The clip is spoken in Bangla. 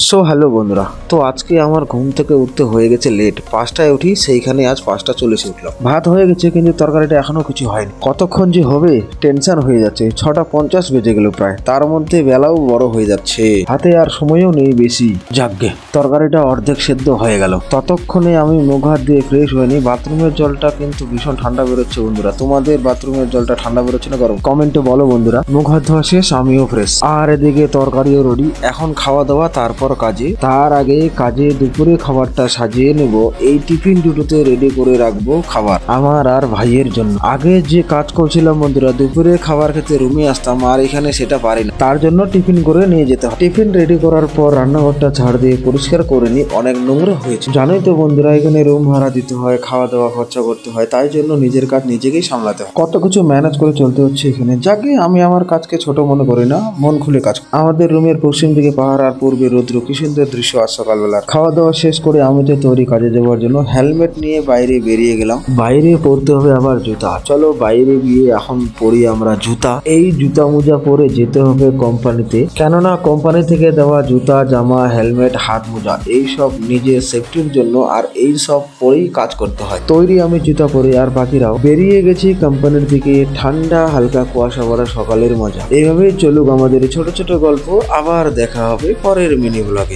সো হ্যালো বন্ধুরা, তো আজকে আমার ঘুম থেকে উঠতে হয়ে গেছে লেট। 5টায় উঠি, সেইখানে আজ 5টা 40-এ উঠলাম। ভাত হয়ে গেছে কিন্তু তরকারিটা এখনো কিছু হয়নি। কতক্ষণ যে হবে টেনশন হয়ে যাচ্ছে। 6টা 50 বেজে গেল প্রায়, তার মধ্যে বেলাও বড় হয়ে যাচ্ছে, হাতে আর সময়ও নেই বেশি। যাকগে, তরকারিটা অর্ধেক সেদ্ধ হয়ে গেল। ততক্ষণে আমি মুখ হাত দিয়ে ফ্রেশ হয়নি। বাথরুমের জলটা কিন্তু ভীষণ ঠান্ডা বেরোচ্ছে বন্ধুরা। তোমাদের বাথরুমের জলটা ঠান্ডা বেরোচ্ছে না গরম? কমেন্টে বলো বন্ধুরা। মুখ হাত ধোয়া শেষ, আমিও ফ্রেশ। আর এদিকে তরকারিও রেডি। এখন খাওয়া দাওয়া, তারপর কাজে। তার আগে কাজে দুপুরে খাবারটা সাজিয়ে নেব। এই টিফিন দুটোতে রেডি করে রাখবো খাবার আমার আর ভাইয়ের জন্য। আগে যে কাজ করছিলাম বন্ধুরা, দুপুরে খাবার খেতে রুমে আসতাম, আর এখানে সেটা পারি না। তার জন্য টিফিন করে নিয়ে যেতে হয়। টিফিন রেডি করার পর রান্নাঘরটা ঝাড় দিয়ে পরিষ্কার করে নিই। অনেক নোংরা হয়েছে, জানোই তো বন্ধুরা। এখানে রুম ভাড়া দিতে হয়, খাওয়া দাওয়া খরচা করতে হয়, তাই জন্য নিজের কাজ নিজেকেই সামলাতে হয়। কত কিছু ম্যানেজ করে চলতে হচ্ছে এখানে। যাকে আমি আমার কাজকে ছোট মনে করি না, মন খুলে কাজ। আমাদের রুমের পশ্চিম দিকে পাহাড় আর পূর্বে রৌদ্র, কি সুন্দর দৃশ্য। আজ সকালবেলা খাওয়া দাওয়া শেষ করে আমি তো তৈরি কাজে যাওয়ার জন্য। হেলমেট নিয়ে বাইরে বেরিয়ে গেলাম। বাইরে পরতে হবে আবার জুতা। চলো বাইরে গিয়ে এখন পরি আমরা জুতা। এই জুতা মোজা পরে যেতে হবে কোম্পানিতে, কেননা কোম্পানি থেকে দেওয়া জুতা, জামা, হেলমেট, হাত মোজা এইসব নিজের সেফটির জন্য, আর এই সব পরেই কাজ করতে হয়। তৈরি আমি জুতা পরে, আর বাকিরাও বেরিয়ে গেছি কোম্পানির দিকে। ঠান্ডা হালকা কুয়াশা ভরা সকালের মজা। এইভাবেই চলুক আমাদের ছোট ছোট গল্প। আবার দেখা হবে পরের মিনি ব্লগে।